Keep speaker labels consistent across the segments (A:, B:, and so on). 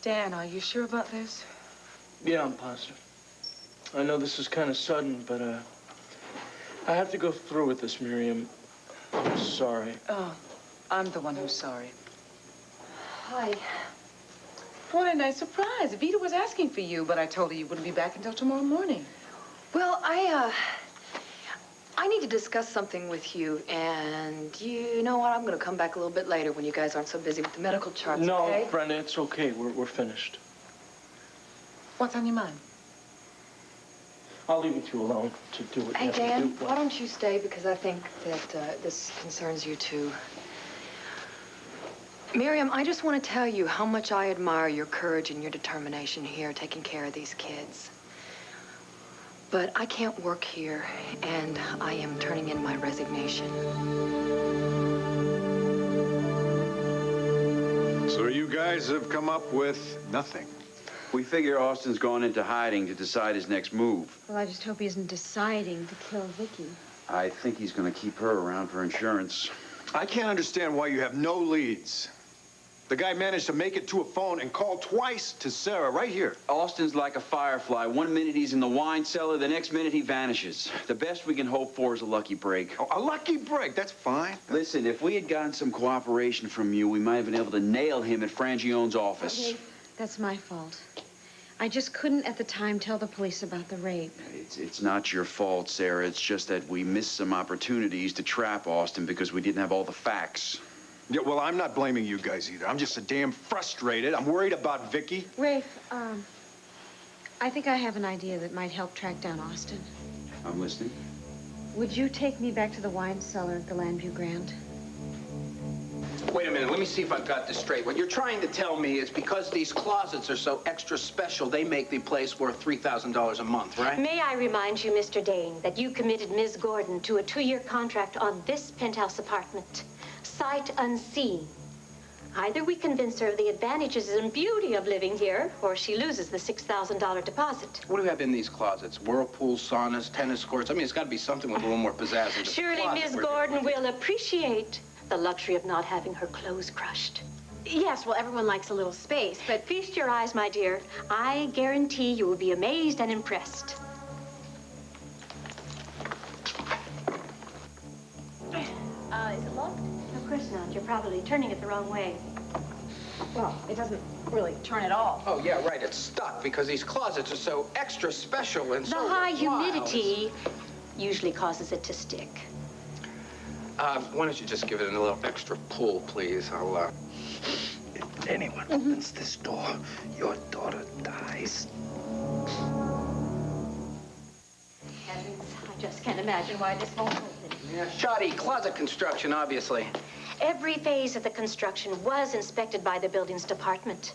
A: Dan, are you sure about this?
B: Yeah, I'm positive. I know this is kind of sudden, but, I have to go through with this, Miriam. I'm sorry.
A: Oh, I'm the one who's sorry.
C: Hi.
A: What a nice surprise. Vita was asking for you, but I told her you wouldn't be back until tomorrow morning.
C: Well, I need to discuss something with you, and you know what? I'm gonna come back a little bit later when you guys aren't so busy with the medical charts,
B: No,
C: okay?
B: Brenda, it's okay. We're finished.
A: What's on your mind?
B: I'll leave you two alone to do what you
C: Hey,
B: have
C: Dan,
B: to do.
C: why don't you stay? Because I think that this concerns you, too. Miriam, I just want to tell you how much I admire your courage and your determination here taking care of these kids. But I can't work here, and I am turning in my resignation.
D: So you guys have come up with nothing?
E: We figure Austin's gone into hiding to decide his next move.
F: Well, I just hope he isn't deciding to kill Viki.
E: I think he's going to keep her around for insurance.
D: I can't understand why you have no leads. The guy managed to make it to a phone and call twice to Sarah right here.
E: Austin's like a firefly. 1 minute he's in the wine cellar, the next minute he vanishes. The best we can hope for is a lucky break.
D: Oh, a lucky break, that's fine.
E: Listen, if we had gotten some cooperation from you, we might have been able to nail him at Frangione's office.
F: Okay, that's my fault. I just couldn't at the time tell the police about the rape.
E: It's not your fault, Sarah. It's just that we missed some opportunities to trap Austin because we didn't have all the facts.
D: Yeah, well, I'm not blaming you guys either. I'm just so damn frustrated. I'm worried about Viki.
F: Rafe, I think I have an idea that might help track down Austin.
E: I'm listening.
F: Would you take me back to the wine cellar at the Llanview Grand?
G: Wait a minute, let me see if I've got this straight. What you're trying to tell me is because these closets are so extra special, they make the place worth $3,000 a month, right?
H: May I remind you, Mr. Dane, that you committed Ms. Gordon to a 2-year contract on this penthouse apartment, sight unseen. Either we convince her of the advantages and beauty of living here, or she loses the $6,000 deposit.
G: What do we have in these closets? Whirlpools, saunas, tennis courts? I mean, it's got to be something with a little more pizzazz. Than
H: Surely
G: closet
H: Ms.
G: we're
H: Gordon
G: doing.
H: will appreciate the luxury of not having her clothes crushed.
F: Yes, well, everyone likes a little space, but...
H: Feast your eyes, my dear. I guarantee you will be amazed and impressed. Is it locked? Of course not. You're probably turning it the wrong way.
F: Well, it doesn't really turn at all.
G: Oh, yeah, right. It's stuck because these closets are so extra special and
H: The
G: so
H: high
G: worthwhile.
H: humidity usually causes it to stick.
G: Why don't you just give it a little extra pull, please? I'll,
I: If anyone opens this door, your daughter dies.
H: Heavens, I just can't imagine why this won't open.
G: Yeah, shoddy closet construction, obviously.
H: Every phase of the construction was inspected by the buildings department.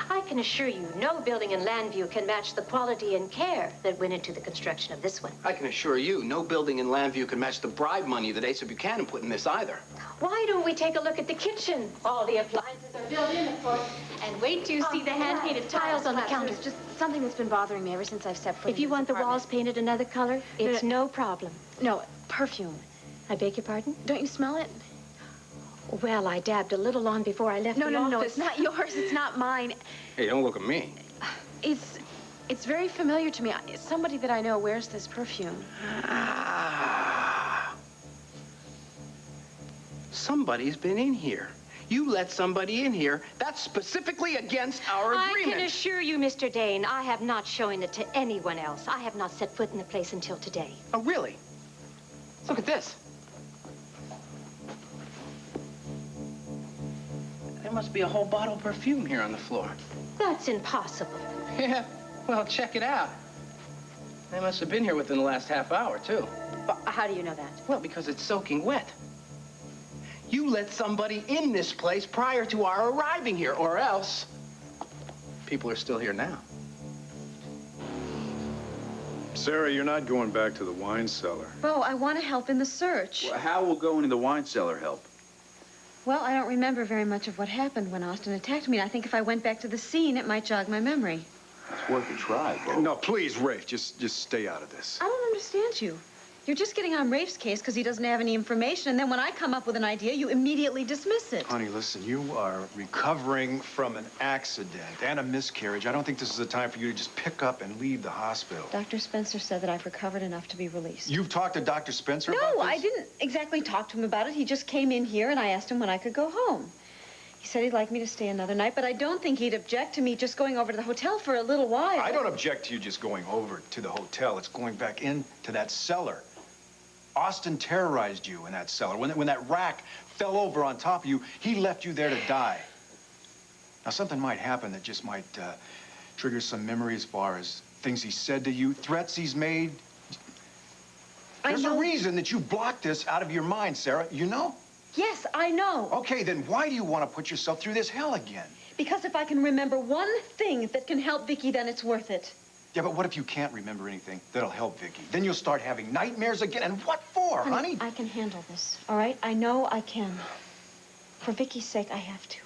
H: I can assure you, no building in Llanview can match the quality and care that went into the construction of this one.
G: I can assure you, no building in Llanview can match the bribe money that Asa Buchanan put in this either.
H: Why don't we take a look at the kitchen? All the appliances are built in, of course. And wait till you see the hand-painted tiles on the counter.
F: It's just something that's been bothering me ever since I've stepped foot
H: If you want the walls painted another color, it's no problem.
F: No, perfume.
H: I beg your pardon?
F: Don't you smell it?
H: Well, I dabbed a little on before I left the office.
F: No, it's not yours, it's not mine.
G: Hey, don't look at me.
F: It's very familiar to me. Somebody that I know wears this perfume.
G: Ah. Somebody's been in here. You let somebody in here. That's specifically against our agreement.
H: I can assure you, Mr. Dane, I have not shown it to anyone else. I have not set foot in the place until today.
G: Oh, really? Look at this. There must be a whole bottle of perfume here on the floor.
H: That's impossible.
G: Yeah, well, check it out. They must have been here within the last half hour, too.
F: How do you know that?
G: Well, because it's soaking wet. You let somebody in this place prior to our arriving here, or else people are still here now.
D: Sarah, you're not going back to the wine cellar.
F: Bo, I want to help in the search.
E: Well, how will going into the wine cellar help?
F: Well, I don't remember very much of what happened when Austin attacked me. I think if I went back to the scene, it might jog my memory.
E: It's worth a try, Bo.
D: No, please, Rafe, just stay out of this.
F: I don't understand you. You're just getting on Rafe's case because he doesn't have any information, and then when I come up with an idea, you immediately dismiss it.
D: Honey, listen, you are recovering from an accident and a miscarriage. I don't think this is the time for you to just pick up and leave the hospital.
F: Dr. Spencer said that I've recovered enough to be released.
D: You've talked to Dr. Spencer about this?
F: No, I didn't exactly talk to him about it. He just came in here, and I asked him when I could go home. He said he'd like me to stay another night, but I don't think he'd object to me just going over to the hotel for a little while.
D: I don't object to you just going over to the hotel. It's going back into that cellar. Austin terrorized you in that cellar. When that rack fell over on top of you, he left you there to die. Now, something might happen that just might trigger some memory as far as things he said to you, threats he's made. There's a reason that you blocked this out of your mind, Sarah. You know?
F: Yes, I know.
D: Okay, then why do you want to put yourself through this hell again?
F: Because if I can remember one thing that can help Viki, then it's worth it.
D: Yeah, but what if you can't remember anything that'll help Viki? Then you'll start having nightmares again. And what for, honey?
F: I can handle this, all right? I know I can. For Viki's sake, I have to.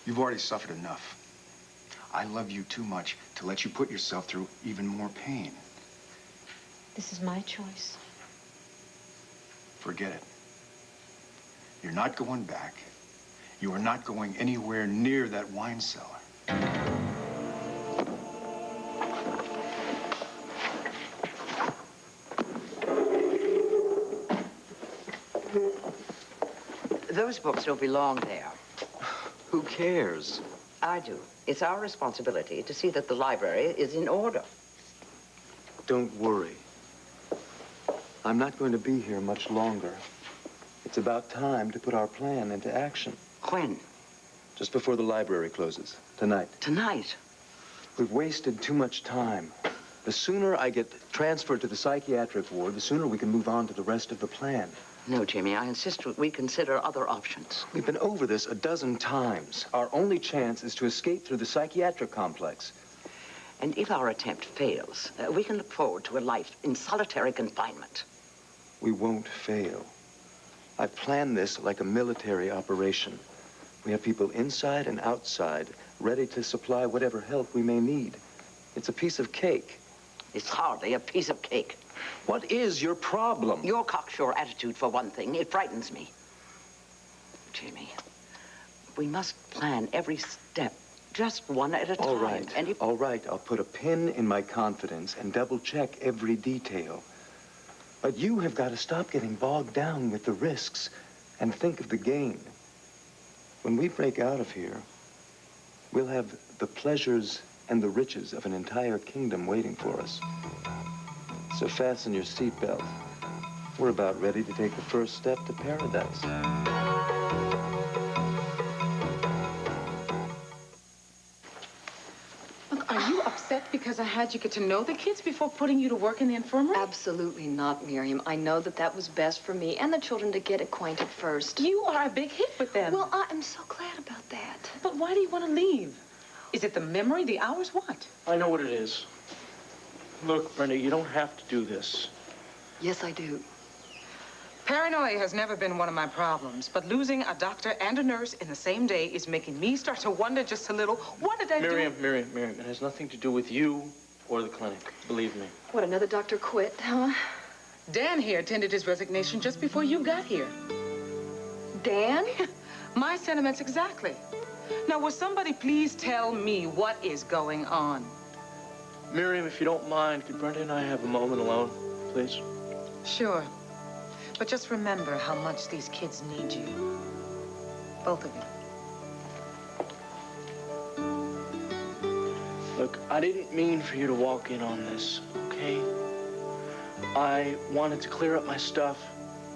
D: You've already suffered enough. I love you too much to let you put yourself through even more pain.
F: This is my choice.
D: Forget it. You're not going back. You are not going anywhere near that wine cellar.
J: Those books don't belong there.
E: Who cares?
J: I do. It's our responsibility to see that the library is in order.
I: Don't worry. I'm not going to be here much longer. It's about time to put our plan into action.
J: When?
I: Just before the library closes. Tonight.
J: Tonight?
I: We've wasted too much time. The sooner I get transferred to the psychiatric ward, the sooner we can move on to the rest of the plan.
J: No, Jimmy, I insist we consider other options.
I: We've been over this a dozen times. Our only chance is to escape through the psychiatric complex.
J: And if our attempt fails, we can look forward to a life in solitary confinement.
I: We won't fail. I've planned this like a military operation. We have people inside and outside, ready to supply whatever help we may need. It's a piece of cake.
J: It's hardly a piece of cake.
I: What is your problem?
J: Your cocksure attitude, for one thing. It frightens me. Jimmy, we must plan every step, just one at a time.
I: All right,
J: and if...
I: all right. I'll put a pin in my confidence and double-check every detail. But you have got to stop getting bogged down with the risks and think of the gain. When we break out of here, we'll have the pleasures and the riches of an entire kingdom waiting for us. So fasten your seatbelt. We're about ready to take the first step to paradise.
A: Look, are you upset because I had you get to know the kids before putting you to work in the infirmary?
C: Absolutely not, Miriam. I know that that was best for me and the children to get acquainted first.
A: You are a big hit with them.
C: Well, I am so glad about that.
A: But why do you want to leave? Is it the memory, the hours, what?
B: I know what it is. Look, Brenda, you don't have to do this.
C: Yes, I do.
A: Paranoia has never been one of my problems, but losing a doctor and a nurse in the same day is making me start to wonder just a little, what did I do?
B: Miriam, it has nothing to do with you or the clinic, believe me.
C: What, another doctor quit, huh?
A: Dan here tendered his resignation just before you got here.
C: Dan?
A: My sentiments exactly. Now, will somebody please tell me what is going on?
B: Miriam, if you don't mind, could Brenda and I have a moment alone, please?
A: Sure. But just remember how much these kids need you. Both of you.
B: Look, I didn't mean for you to walk in on this, okay? I wanted to clear up my stuff,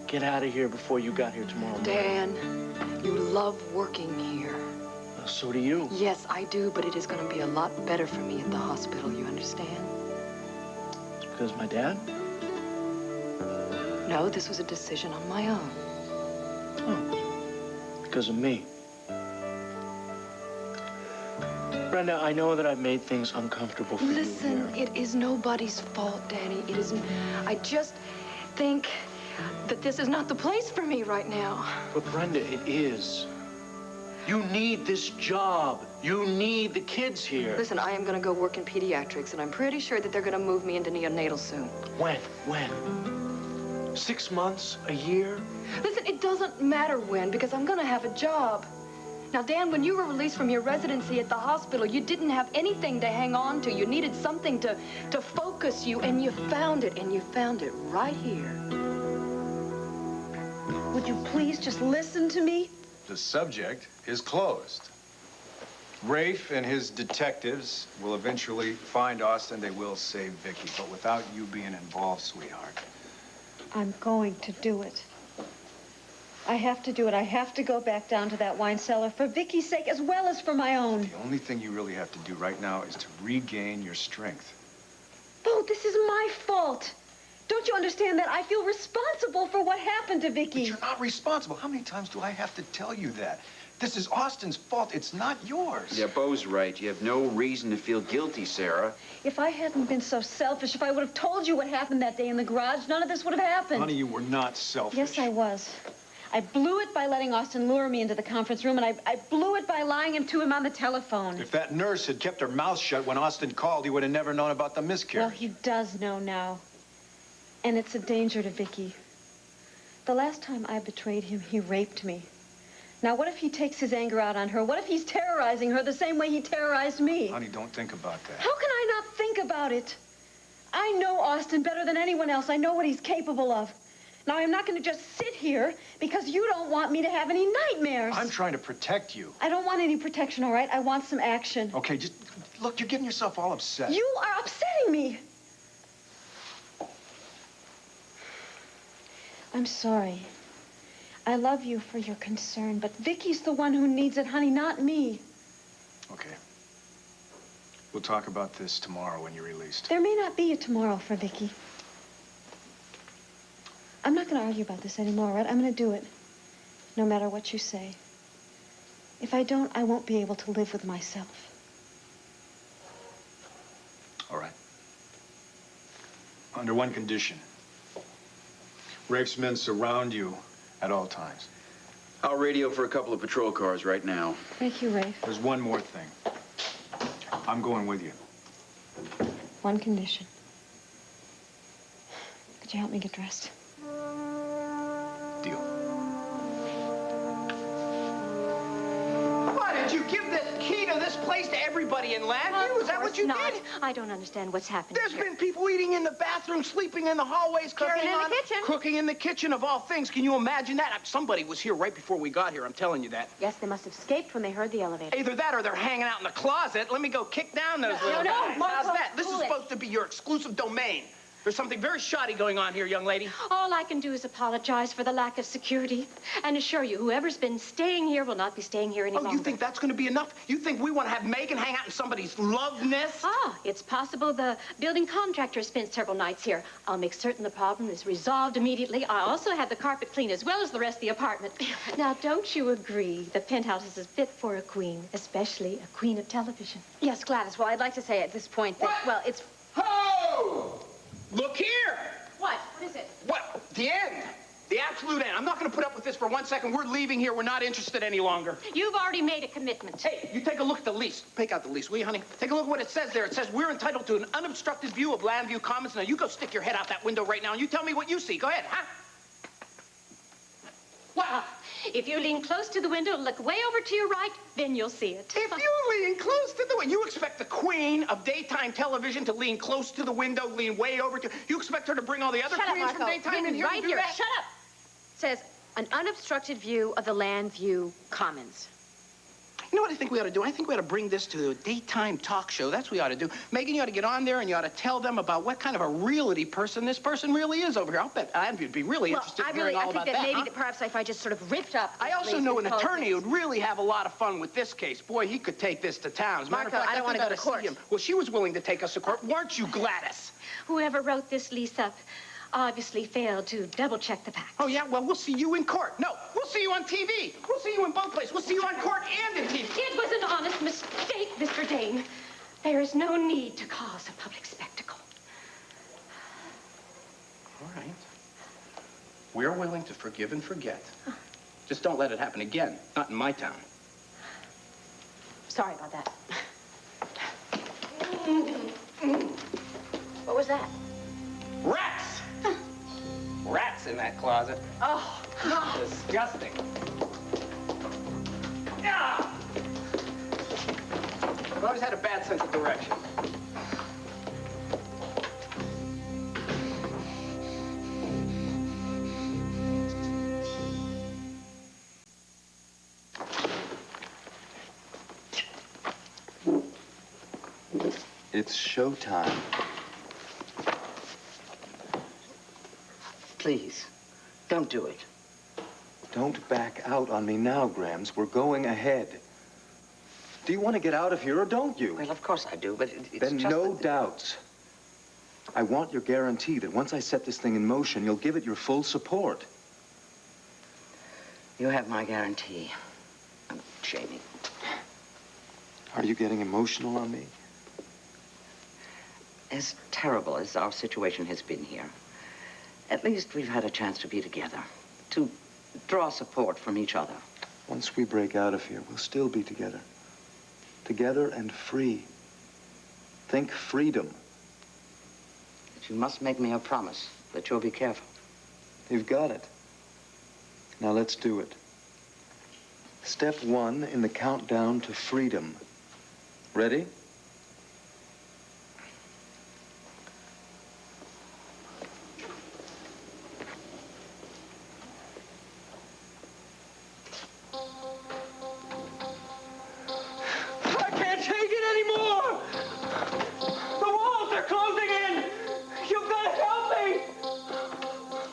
B: get out of here before you got here tomorrow morning.
C: Dan, you love working here.
B: Well, so do you.
C: Yes, I do, but it is going to be a lot better for me at the hospital, you understand?
B: It's because of my dad?
C: No, this was a decision on my own.
B: Oh, because of me. Brenda, I know that I've made things uncomfortable for you here.
C: Listen, it is nobody's fault, Danny. It isn't. I just think that this is not the place for me right now.
B: But Brenda, it is. You need this job. You need the kids here.
C: Listen, I am gonna go work in pediatrics, and I'm pretty sure that they're gonna move me into neonatal soon.
B: When? 6 months? A year?
C: Listen, it doesn't matter when, because I'm gonna have a job. Now, Dan, when you were released from your residency at the hospital, you didn't have anything to hang on to. You needed something to focus you, and you found it, and you found it right here.
F: Would you please just listen to me?
D: The subject is closed. Rafe and his detectives will eventually find Austin. They will save Viki, but without you being involved, sweetheart.
F: I'm going to do it. I have to do it. I have to go back down to that wine cellar for Viki's sake as well as for my own.
D: The only thing you really have to do right now is to regain your strength.
F: Bo, this is my fault. Don't you understand that? I feel responsible for what happened to Viki.
D: But you're not responsible. How many times do I have to tell you that? This is Austin's fault. It's not yours.
E: Yeah, Bo's right. You have no reason to feel guilty, Sarah.
F: If I hadn't been so selfish, if I would have told you what happened that day in the garage, none of this would have happened.
D: Honey, you were not selfish.
F: Yes, I was. I blew it by letting Austin lure me into the conference room, and I blew it by lying to him on the telephone.
D: If that nurse had kept her mouth shut when Austin called, he would have never known about the miscarriage.
F: Well, he does know now. And it's a danger to Viki. The last time I betrayed him, he raped me. Now, what if he takes his anger out on her? What if he's terrorizing her the same way he terrorized me?
D: Honey, don't think about that.
F: How can I not think about it? I know Austin better than anyone else. I know what he's capable of. Now, I'm not going to just sit here because you don't want me to have any nightmares.
D: I'm trying to protect you.
F: I don't want any protection, all right? I want some action.
D: Okay, just look, you're getting yourself all upset.
F: You are upsetting me. I'm sorry. I love you for your concern, but Viki's the one who needs it, honey, not me.
D: Okay. We'll talk about this tomorrow when you're released.
F: There may not be a tomorrow for Viki. I'm not going to argue about this anymore, right? I'm going to do it, no matter what you say. If I don't, I won't be able to live with myself.
D: All right. Under one condition. Rafe's men surround you at all times.
E: I'll radio for a couple of patrol cars right now.
F: Thank you, Rafe.
D: There's one more thing. I'm going with you.
F: One condition. Could you help me get dressed?
D: Deal.
G: Why did you give the key to this place to everybody in Llanview? Is that what you did?
H: I don't understand what's happening.
G: There's been people eating in the bathroom, sleeping in the hallways, carrying on. Cooking in the kitchen, of all things. Can you imagine that? Somebody was here right before we got here, I'm telling you that.
H: Yes, they must have escaped when they heard the elevator.
G: Either that or they're hanging out in the closet. Let me go kick down those little guys. How's that? This is supposed to be your exclusive domain. There's something very shoddy going on here, young lady.
H: All I can do is apologize for the lack of security and assure you whoever's been staying here will not be staying here any longer.
G: Oh, you think that's going to be enough? You think we want to have Megan hang out in somebody's love nest?
H: Ah, it's possible the building contractor spent several nights here. I'll make certain the problem is resolved immediately. I also had the carpet cleaned as well as the rest of the apartment. Now, don't you agree the penthouse is fit for a queen, especially a queen of television?
F: Yes, Gladys. Well, I'd like to say at this point that, well, it's...
G: Ho! Look here!
H: What? What is it?
G: What? The end. The absolute end. I'm not going to put up with this for 1 second. We're leaving here. We're not interested any longer.
H: You've already made a commitment.
G: Hey, you take a look at the lease. Take out the lease, will you, honey? Take a look at what it says there. It says we're entitled to an unobstructed view of Llanview Commons. Now, you go stick your head out that window right now and you tell me what you see. Go ahead, huh? What?
H: If you lean close to the window and look way over to your right, then you'll see it.
G: If you lean close to the window, you expect the queen of daytime television to lean close to the window, lean way over to... You expect her to bring all the other queens from daytime in here
H: right
G: to do
H: here.
G: that?
H: Shut up.
K: It says, an unobstructed view of the Llanview Commons.
G: You know what I think we ought to do? I think we ought to bring this to a daytime talk show. That's what we ought to do. Megan, you ought to get on there and you ought to tell them about what kind of a reality person this person really is over here. I'll bet I'd be really interested in hearing all about that.
K: I think that maybe perhaps if I just sort of ripped up.
G: I also know an attorney who'd really have a lot of fun with this case. Boy, he could take this to town. As a matter of fact,
K: I don't want to go to court.
G: Well, she was willing to take us to court, weren't you, Gladys?
H: Whoever wrote this lease up obviously failed to double-check the facts.
G: Oh, yeah? Well, we'll see you in court. No, we'll see you on TV. We'll see you in both places. We'll see you on court and in TV.
H: It was an honest mistake, Mr. Dane. There is no need to cause a public spectacle.
G: All right. We're willing to forgive and forget. Just don't let it happen again. Not in my town.
K: Sorry about that. What was that?
G: Rats! Rats in that closet.
K: Oh,
G: Disgusting. Yeah! I've always had a bad sense of direction.
I: It's showtime.
J: Please, don't do it.
I: Don't back out on me now, Grams. We're going ahead. Do you want to get out of here or don't you?
J: Well, of course I do, but it's
I: then
J: just
I: no
J: that...
I: doubts. I want your guarantee that once I set this thing in motion, you'll give it your full support.
J: You have my guarantee. Jamie.
I: Are you getting emotional on me?
J: As terrible as our situation has been here, at least we've had a chance to be together, to draw support from each other.
I: Once we break out of here, we'll still be together. Together and free. Think freedom.
J: But you must make me a promise that you'll be careful.
I: You've got it. Now let's do it. Step 1 in the countdown to freedom. Ready?
B: I can't take it anymore! The walls are closing in! You've got to help me!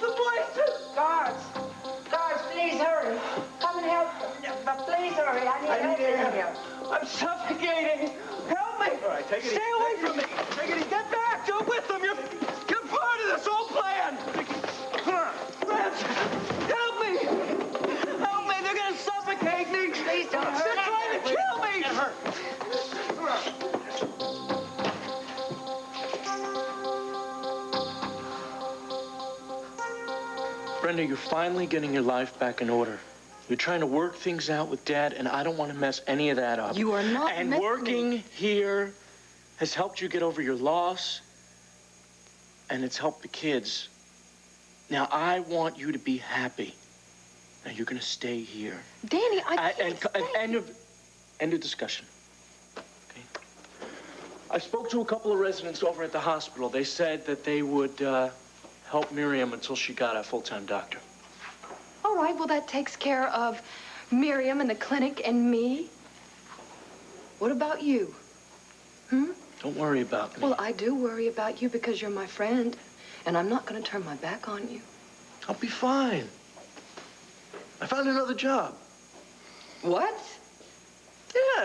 B: The place is...
J: Guards! Guards, please hurry. Come and help. But please hurry. I need help in here.
B: I'm suffocating! Help me!
G: All right, take it easy.
B: Stay away from me!
G: Take it easy.
B: Get back! You're with them! You're part of this whole plan! Rats! Help me! Help me! They're gonna suffocate me!
J: Please don't hurt
B: They're trying to kill me!
G: Get hurt.
B: Brenda, you're finally getting your life back in order. You're trying to work things out with Dad, and I don't want to mess any of that up.
C: You are not
B: And
C: messing
B: working here has helped you get over your loss, and it's helped the kids. Now, I want you to be happy. Now, you're going to stay here.
C: Danny, I can't stay.
B: End of discussion. Okay? I spoke to a couple of residents over at the hospital. They said that they would help Miriam until she got a full-time doctor.
C: All right, well, that takes care of Miriam and the clinic and me. What about you?
B: Don't worry about me.
C: Well, I do worry about you because you're my friend, and I'm not going to turn my back on you.
B: I'll be fine. I found another job.
C: What?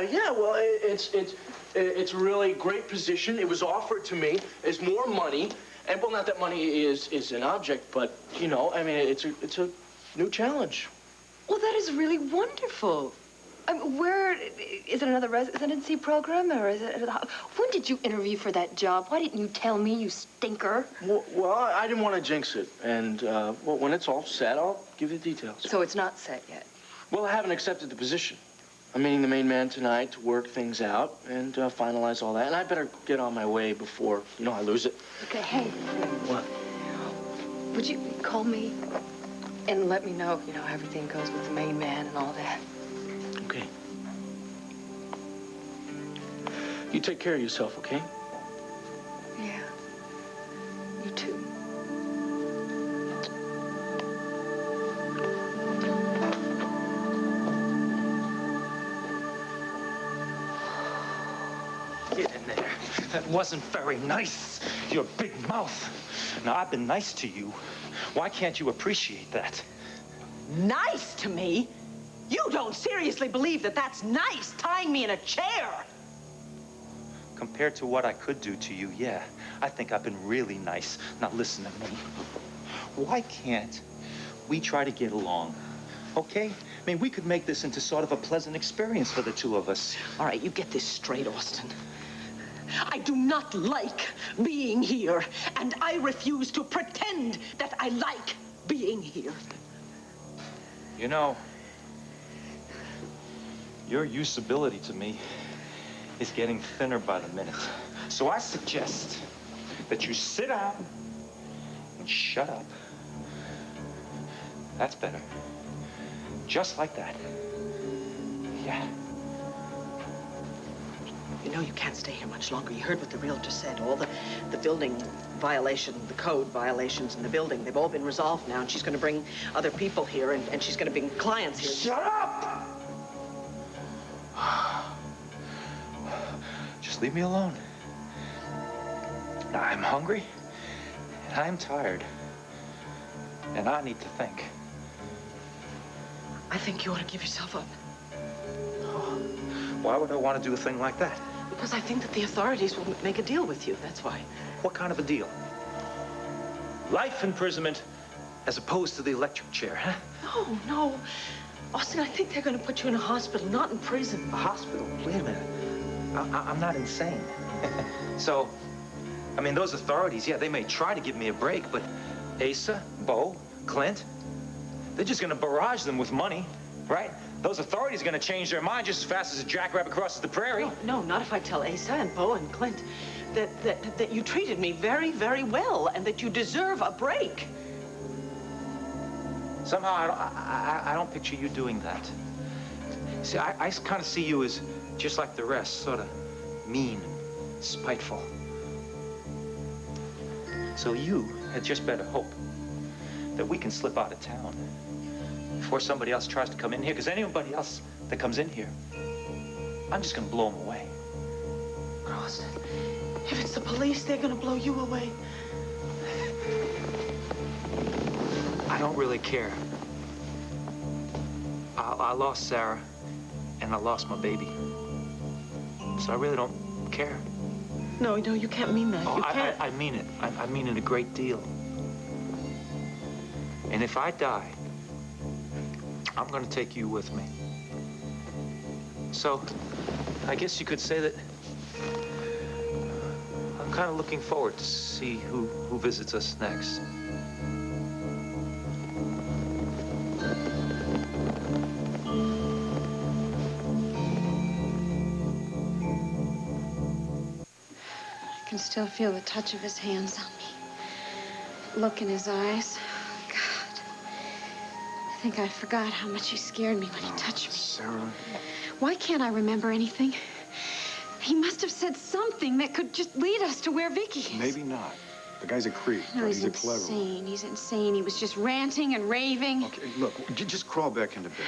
B: Yeah, well, it's a really great position. It was offered to me as more money, and well, not that money is an object, but, you know, I mean, it's a new challenge.
C: Well, that is really wonderful. I mean, where, is it another residency program, or is it, when did you interview for that job? Why didn't you tell me, you stinker?
B: Well, I didn't want to jinx it, and, well, when it's all set, I'll give you the details.
C: So it's not set yet?
B: Well, I haven't accepted the position. I'm meeting the main man tonight to work things out and finalize all that, and I better get on my way before, you know, I lose it.
C: Okay, hey.
B: What?
C: Would you call me and let me know, you know, how everything goes with the main man and all that?
B: Okay. You take care of yourself, okay?
C: Yeah. You too.
L: Get in there. That wasn't very nice. Your big mouth. Now, I've been nice to you. Why can't you appreciate that?
M: Nice to me? You don't seriously believe that that's nice, tying me in a chair?
L: Compared to what I could do to you, yeah. I think I've been really nice. Now, listen to me. Why can't we try to get along? Okay? I mean, we could make this into sort of a pleasant experience for the two of us.
M: All right, you get this straight, Austin. I do not like being here, and I refuse to pretend that I like being here.
L: You know, your usability to me is getting thinner by the minute. So I suggest that you sit down and shut up. That's better. Just like that. Yeah.
M: You know, you can't stay here much longer. You heard what the realtor said. All the building violation, the code violations in the building, they've all been resolved now, and she's going to bring other people here, and she's going to bring clients here.
L: Shut up! Just leave me alone. I'm hungry, and I'm tired, and I need to think.
M: I think you ought to give yourself up.
L: Why would I want to do a thing like that?
M: Because I think that the authorities will make a deal with you, that's why.
L: What kind of a deal? Life imprisonment as opposed to the electric chair, huh?
M: No, no. Austin, I think they're going to put you in a hospital, not in prison.
L: A hospital? Wait a minute. I'm not insane. So, I mean, those authorities, yeah, they may try to give me a break, but Asa, Bo, Clint, they're just going to barrage them with money, right? Those authorities are going to change their mind just as fast as a jackrabbit crosses the prairie.
M: No, not if I tell Asa and Bo and Clint that you treated me very, very well and that you deserve a break.
L: Somehow, I don't picture you doing that. See, I kind of see you as just like the rest, sort of mean and spiteful. So you had just better hope that we can slip out of town before somebody else tries to come in here, because anybody else that comes in here, I'm just going to blow them away.
M: Austin, if it's the police, they're going to blow you away.
L: I don't really care. I lost Sarah, and I lost my baby. So I really don't care.
M: No, you can't mean that.
L: Oh,
M: You can't.
L: I mean it. I mean it a great deal. And if I die, I'm going to take you with me. So, I guess you could say that I'm kind of looking forward to see who visits us next.
F: I can still feel the touch of his hands on me. Look in his eyes. God. I think I forgot how much he scared me when he touched me.
D: Sarah.
F: Why can't I remember anything? He must have said something that could just lead us to where Viki is.
D: Maybe not. The guy's a creep.
F: No,
D: but
F: he's
D: a clever one.
F: insane. He's insane. He was just ranting and raving.
D: Okay, look, just crawl back into bed.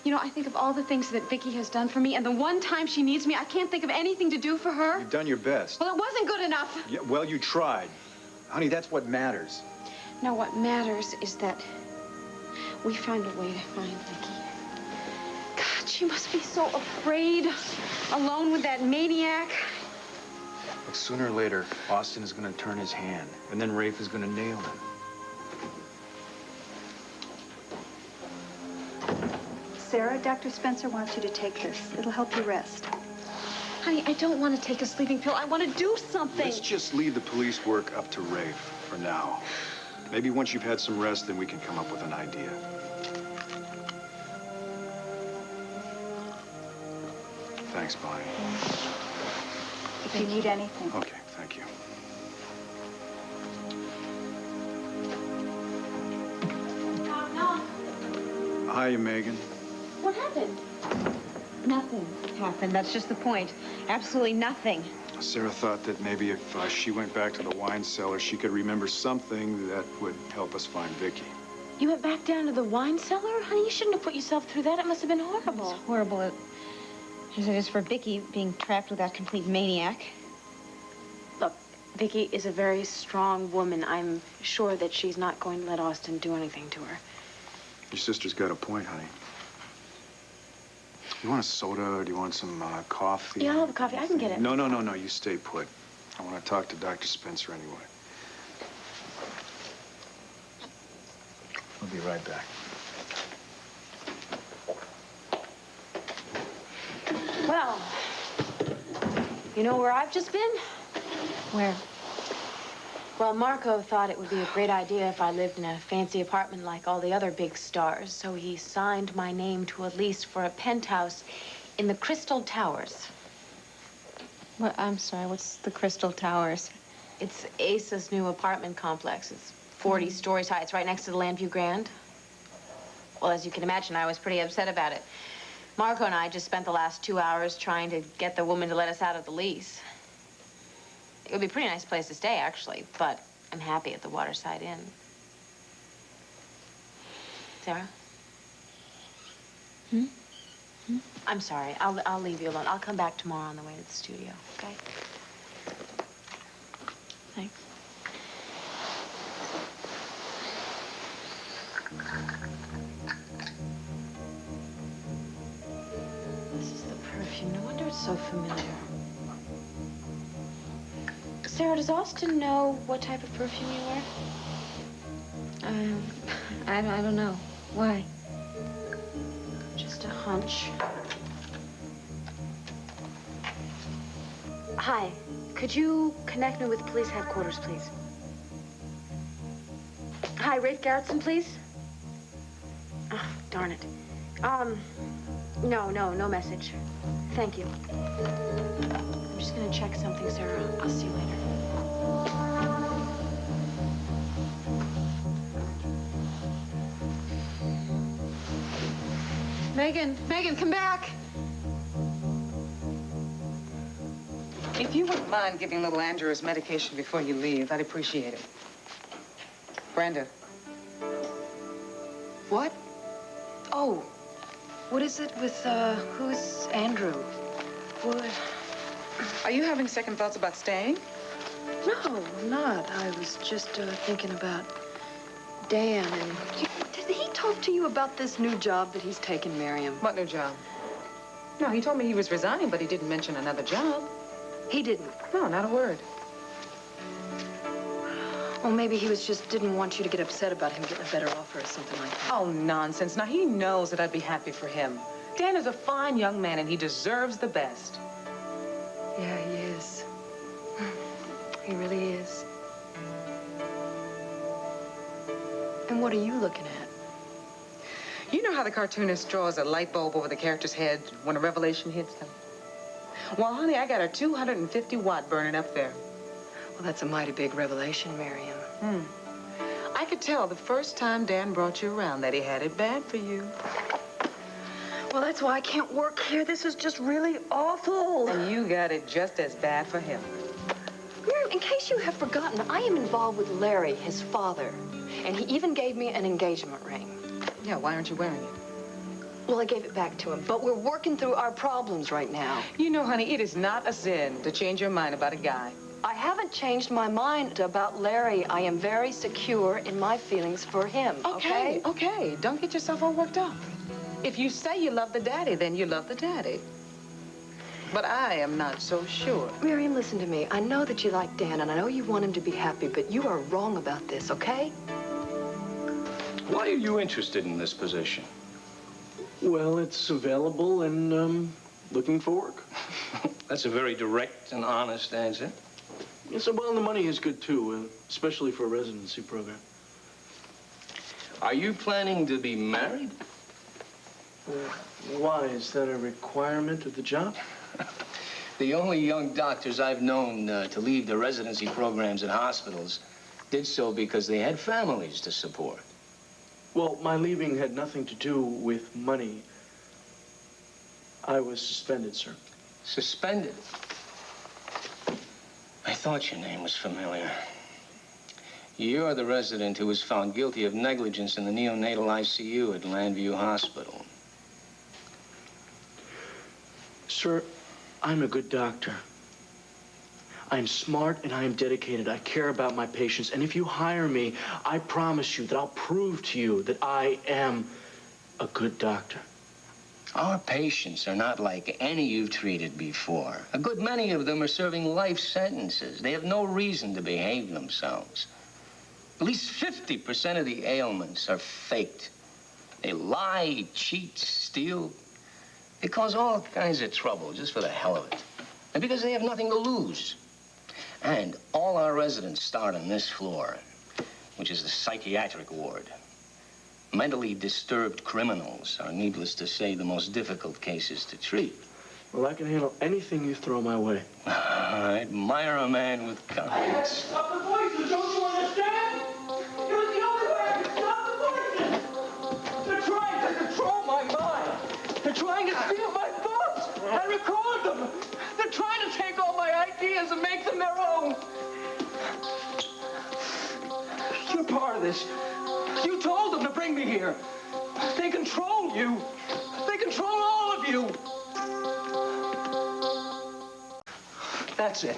F: You know, I think of all the things that Viki has done for me, and the one time she needs me, I can't think of anything to do for her.
D: You've done your best.
F: Well, it wasn't good enough.
D: Yeah, well, you tried. Honey, that's what matters.
F: No, what matters is that we find a way to find Viki. God, she must be so afraid, alone with that maniac.
D: Look, sooner or later, Austin is going to turn his hand, and then Rafe is going to nail him.
N: Sarah, Dr. Spencer wants you to take this. It'll help you rest.
F: Honey, I don't want to take a sleeping pill. I want to do something.
D: Let's just leave the police work up to Rafe for now. Maybe once you've had some rest, then we can come up with an idea. Thanks, Bonnie.
N: If you need anything.
D: Okay, thank you. Hi, Megan.
F: What happened? Nothing happened. That's just the point. Absolutely nothing.
D: Sarah thought that maybe if she went back to the wine cellar, she could remember something that would help us find Viki.
K: You went back down to the wine cellar? Honey, you shouldn't have put yourself through that. It must have been horrible.
F: It's horrible as it is for Viki being trapped with that complete maniac.
K: Look, Viki is a very strong woman. I'm sure that she's not going to let Austin do anything to her.
D: Your sister's got a point, honey. You want a soda, or do you want some coffee?
K: Yeah, I'll have a coffee. I can get it.
D: No. You stay put. I want to talk to Dr. Spencer anyway. I'll be right back.
K: Well, you know where I've just been?
F: Where?
K: Well, Marco thought it would be a great idea if I lived in a fancy apartment like all the other big stars, so he signed my name to a lease for a penthouse in the Crystal Towers. What, I'm sorry, what's the Crystal Towers? It's Asa's new apartment complex. It's 40 stories high. It's right next to the Llanview Grand. Well, as you can imagine, I was pretty upset about it. Marco and I just spent the last 2 hours trying to get the woman to let us out of the lease. It would be a pretty nice place to stay, actually, but I'm happy at the Waterside Inn. Sarah? Hmm? I'm sorry. I'll leave you alone. I'll come back tomorrow on the way to the studio, okay? Thanks. This is the perfume. No wonder it's so familiar. Sarah, does Austin know what type of perfume you wear? I don't know. Why? Just a hunch. Hi. Could you connect me with police headquarters, please? Hi, Rafe Garrettson, please? Oh, darn it. No message. Thank you. I'm just gonna check something, Sarah. I'll see you later.
A: Megan, come back. If you wouldn't mind giving little Andrew his medication before you leave, I'd appreciate it. Brenda.
C: What? Oh, what is it with, who's Andrew? What?
A: Are you having second thoughts about staying?
C: No, I'm not. I was just, thinking about Dan and... Did he talk to you about this new job that he's taken, Miriam?
A: What new job? No, he told me he was resigning, but he didn't mention another job.
C: He didn't?
A: No, not a word.
C: Well, maybe he didn't want you to get upset about him getting a better offer or something like that.
A: Oh, nonsense. Now, he knows that I'd be happy for him. Dan is a fine young man, and he deserves the best.
C: Yeah, he is. He really is. And what are you looking at?
A: You know how the cartoonist draws a light bulb over the character's head when a revelation hits them? Well, honey, I got a 250-watt burning up there.
C: Well, that's a mighty big revelation, Miriam.
A: I could tell the first time Dan brought you around that he had it bad for you.
C: Well, that's why I can't work here. This is just really awful.
A: And you got it just as bad for him.
C: Miriam, in case you have forgotten, I am involved with Larry, his father. And he even gave me an engagement ring.
A: Yeah, why aren't you wearing it?
C: Well, I gave it back to him, but we're working through our problems right now.
A: You know, honey, it is not a sin to change your mind about a guy.
C: I haven't changed my mind about Larry. I am very secure in my feelings for him, okay?
A: Okay. Don't get yourself all worked up. If you say you love the daddy, then you love the daddy. But I am not so sure.
C: Miriam, listen to me. I know that you like Dan, and I know you want him to be happy, but you are wrong about this, okay?
O: Why are you interested in this position?
B: Well, it's available and, looking for work.
O: That's a very direct and honest answer.
B: Yes, well, the money is good, too, especially for a residency program.
O: Are you planning to be married?
B: Why? Is that a requirement of the job?
O: The only young doctors I've known to leave the residency programs in hospitals did so because they had families to support.
B: Well, my leaving had nothing to do with money. I was suspended, sir.
O: Suspended? I thought your name was familiar. You're the resident who was found guilty of negligence in the neonatal ICU at Llanview Hospital.
B: Sir, I'm a good doctor. I'm smart and I am dedicated. I care about my patients. And if you hire me, I promise you that I'll prove to you that I am a good doctor.
O: Our patients are not like any you've treated before. A good many of them are serving life sentences. They have no reason to behave themselves. At least 50% of the ailments are faked. They lie, cheat, steal. They cause all kinds of trouble just for the hell of it. And because they have nothing to lose. And all our residents start on this floor, which is the psychiatric ward. Mentally disturbed criminals are, needless to say, the most difficult cases to treat.
B: Well, I can handle anything you throw my way.
O: I admire a man with
B: I had to
O: confidence.
B: stop the voices, don't you understand? It was the only way I could stop the voices! They're trying to control my mind. They're trying to steal my thoughts and record them. They're trying to take all my ideas and make them their own. You're part of this. You told them to bring me here. They control you. They control all of you. That's it.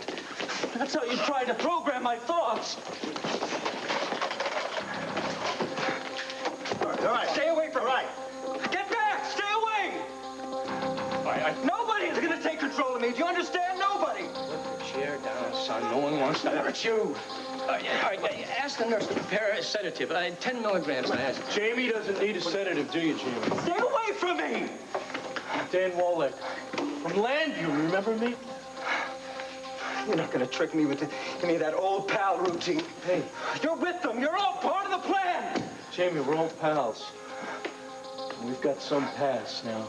B: That's how you try to program my thoughts. All right. Stay away from me. Get back. Stay away.
O: All right.
B: Nobody's going to take control of me. Do you understand? Nobody.
O: Put the chair down, son. No one wants to hurt you. All right, ask the nurse to prepare a sedative. 10 milligrams, I ask.
B: Jamie doesn't need a sedative, do you, Jamie? Stay away from me! Dan Wallach. From Llanview, remember me?
G: You're not going to trick me with any of that old pal routine.
B: Hey.
G: You're with them. You're all part of the plan.
B: Jamie, we're all pals. And we've got some past now.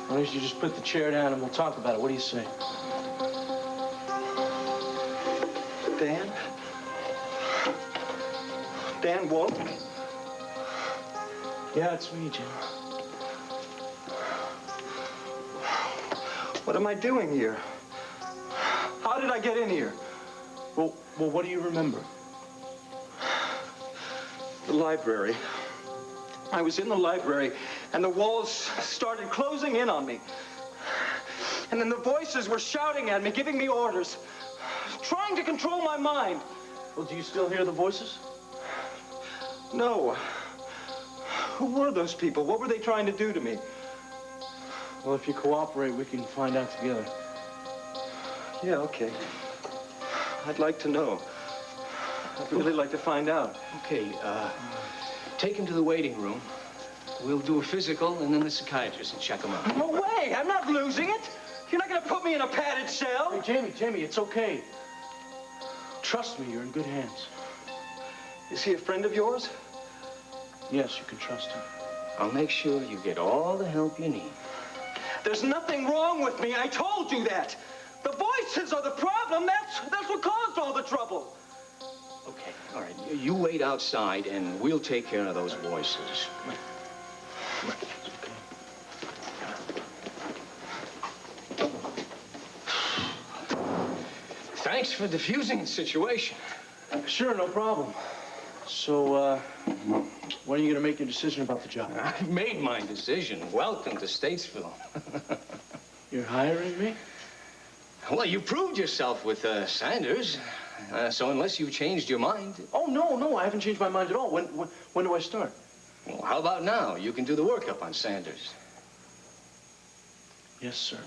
B: Why don't you just put the chair down and we'll talk about it? What do you say?
G: Dan? Dan Wallach?
B: Yeah, it's me, Jim.
G: What am I doing here? How did I get in here?
B: Well, what do you remember?
G: The library. I was in the library, and the walls started closing in on me. And then the voices were shouting at me, giving me orders, trying to control my mind.
B: Well, do you still hear the voices?
G: No. Who were those people? What were they trying to do to me?
B: Well, if you cooperate, we can find out together.
G: Yeah, okay. I'd like to know. I'd really like to find out.
O: Okay, take him to the waiting room. We'll do a physical, and then the psychiatrist will check him out.
G: No way! I'm not losing it! You're not gonna put me in a padded cell!
B: Hey, Jamie, it's okay. Trust me, you're in good hands.
G: Is he a friend of yours?
B: Yes, you can trust him.
O: I'll make sure you get all the help you need.
G: There's nothing wrong with me. I told you that. The voices are the problem. That's what caused all the trouble.
O: Okay, all right. You wait outside, and we'll take care of those voices. Come on. Thanks for diffusing the situation.
B: Sure, no problem. So, when are you going to make your decision about the job?
O: I've made my decision. Welcome to Statesville.
B: You're hiring me?
O: Well, you proved yourself with Sanders. So unless you've changed your mind...
B: Oh, no, I haven't changed my mind at all. When do I start?
O: Well, how about now? You can do the workup on Sanders.
B: Yes, sir.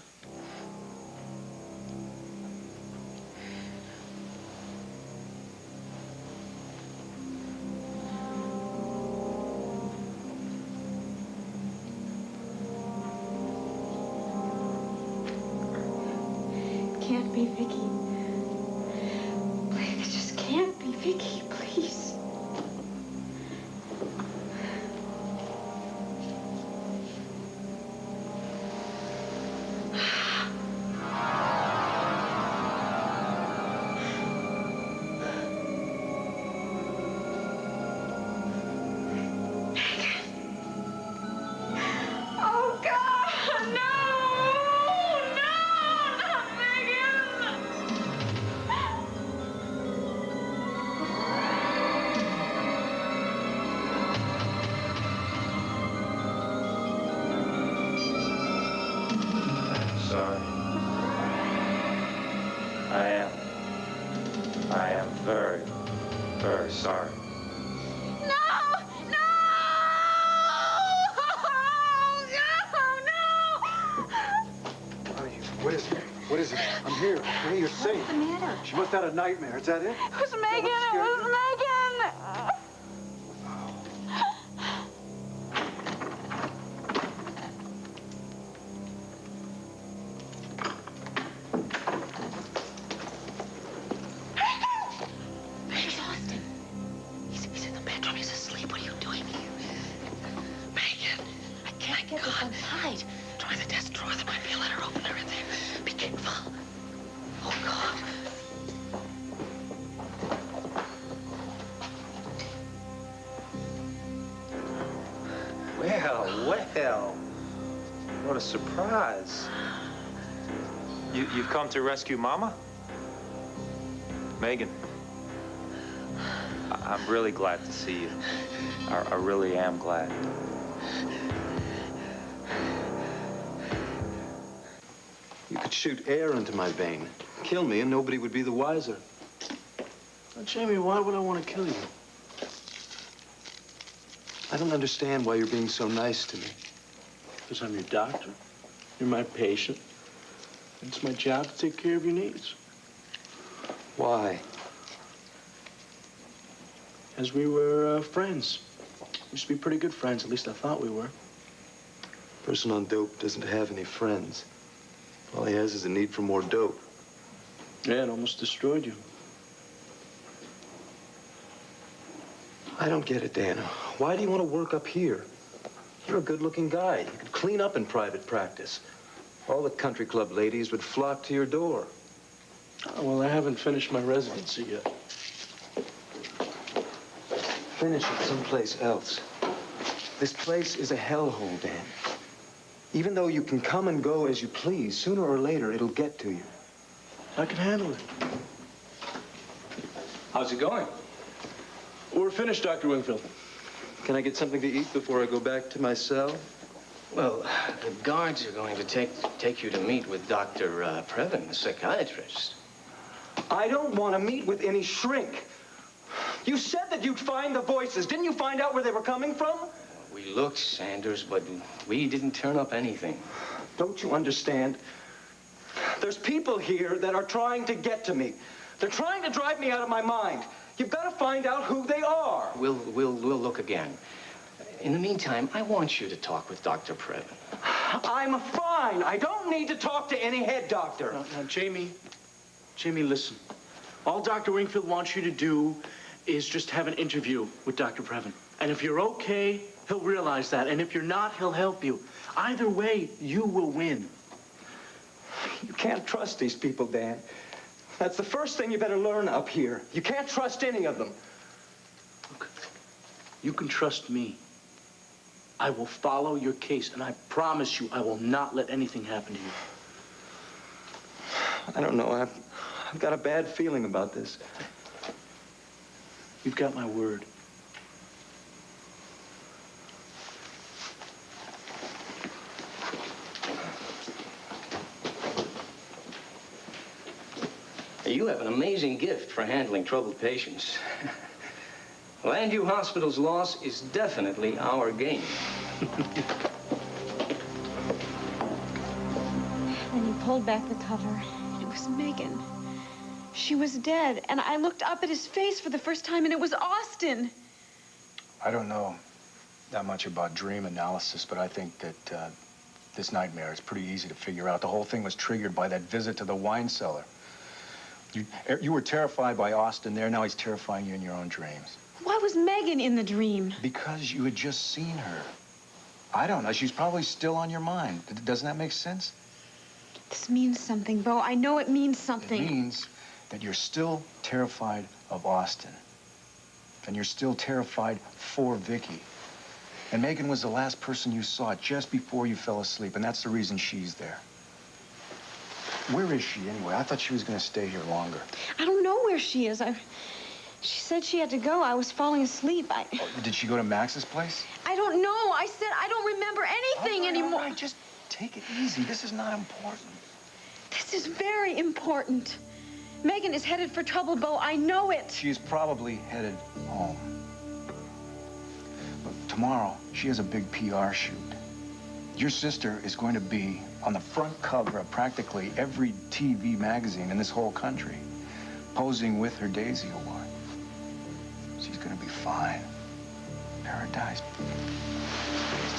F: Can't be Viki. Please, it just can't be Viki, please. Oh, God, no!
I: Sorry. I am very, very sorry.
D: What is it? I'm here. Hey, you're safe.
N: What's the matter?
D: She must have had a nightmare. Is that it?
F: It was Megan. It was Megan.
M: Where's Austin? He's in the bedroom. He's asleep. What are you doing here? Megan, I can't get this inside. Try the desk drawer. There might be a letter opener in there. Be careful. Oh, God.
L: Well. What a surprise. You've come to rescue Mama? Megan, I'm really glad to see you. I really am glad.
I: You could shoot air into my vein, kill me, and nobody would be the wiser.
B: Now, Jamie, why would I want to kill you?
I: I don't understand why you're being so nice to me.
B: Because I'm your doctor. You're my patient. It's my job to take care of your needs.
I: Why?
B: As we were friends. We used to be pretty good friends. At least I thought we were.
I: A person on dope doesn't have any friends. All he has is a need for more dope.
B: Yeah, it almost destroyed you.
I: I don't get it, Dan. Why do you want to work up here? You're a good-looking guy. You could clean up in private practice. All the country club ladies would flock to your door.
B: Oh, well, I haven't finished my residency yet.
I: Finish it someplace else. This place is a hellhole, Dan. Even though you can come and go as you please, sooner or later, it'll get to you.
B: I can handle it.
O: How's it going?
B: We're finished, Dr. Wingfield.
I: Can I get something to eat before I go back to my cell?
O: Well, the guards are going to take you to meet with Dr. Previn, the psychiatrist.
I: I don't want to meet with any shrink. You said that you'd find the voices. Didn't you find out where they were coming from?
O: We looked, Sanders, but we didn't turn up anything.
I: Don't you understand? There's people here that are trying to get to me. They're trying to drive me out of my mind. You've got to find out who they are.
O: We'll look again. In the meantime, I want you to talk with Dr. Previn.
I: I'm fine. I don't need to talk to any head doctor.
B: Now, Jamie, listen. All Dr. Wingfield wants you to do is just have an interview with Dr. Previn. And if you're okay, he'll realize that. And if you're not, he'll help you. Either way, you will win.
I: You can't trust these people, Dan. That's the first thing you better learn up here. You can't trust any of them.
B: Look, you can trust me. I will follow your case, and I promise you I will not let anything happen to you.
I: I don't know. I've got a bad feeling about this.
B: You've got my word.
O: You have an amazing gift for handling troubled patients. Llanview Hospital's loss is definitely our gain.
F: And he pulled back the cover. It was Megan. She was dead, and I looked up at his face for the first time, and it was Austin.
D: I don't know that much about dream analysis, but I think that this nightmare is pretty easy to figure out. The whole thing was triggered by that visit to the wine cellar. You were terrified by Austin there. Now he's terrifying you in your own dreams.
F: Why was Megan in the dream?
D: Because you had just seen her. I don't know. She's probably still on your mind. Doesn't that make sense?
F: This means something, Bo. I know it means something.
D: It means that you're still terrified of Austin. And you're still terrified for Viki. And Megan was the last person you saw just before you fell asleep, and that's the reason she's there. Where is she, anyway? I thought she was going to stay here longer.
F: I don't know where she is. She said she had to go. I was falling asleep.
D: Oh, did she go to Max's place?
F: I don't know. I said I don't remember anything anymore.
D: All right, just take it easy. This is not important.
F: This is very important. Megan is headed for trouble, Bo. I know it.
D: She's probably headed home. Look, tomorrow, she has a big PR shoot. Your sister is going to be on the front cover of practically every TV magazine in this whole country, posing with her Daisy Award. She's going to be fine. Paradise.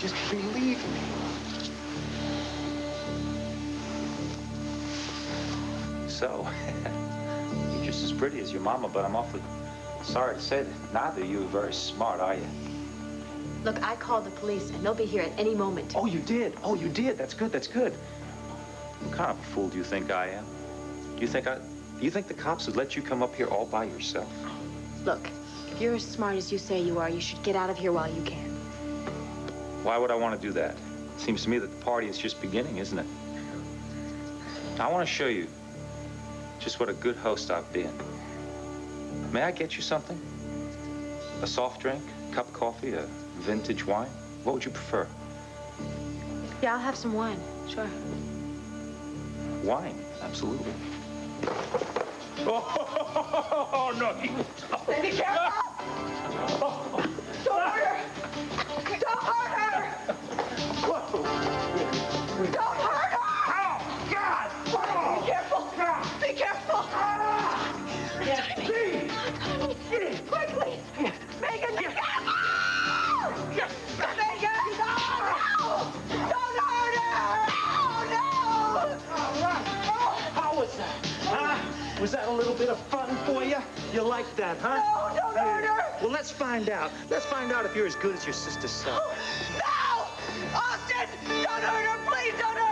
D: Just believe me.
L: So, you're just as pretty as your mama, but I'm awfully sorry to say that neither of you are very smart, are you?
C: Look, I called the police, and they'll be here at any moment.
L: Oh, you did? Oh, you did? That's good, that's good. What kind of a fool do you think I am? Do you think the cops would let you come up here all by yourself?
C: Look, if you're as smart as you say you are, you should get out of here while you can.
L: Why would I want to do that? Seems to me that the party is just beginning, isn't it? I want to show you just what a good host I've been. May I get you something? A soft drink, a cup of coffee, a vintage wine? What would you prefer?
K: Yeah, I'll have some wine. Sure.
L: Wine, absolutely.
B: Oh, no.
P: Be careful! Don't hurt her! Don't hurt her! Don't hurt her!
B: Oh, God! Oh.
P: Be careful! Be careful! Quickly! Megan, be careful! Megan, no! Don't hurt her! Oh, no!
G: All right. How was that? Huh? Was that a little bit of fun for you? You like that, huh?
P: No, don't hurt her!
G: Well, let's find out. Let's find out if you're as good as your sister said.
P: No! Austin! Don't hurt her! Please don't hurt her!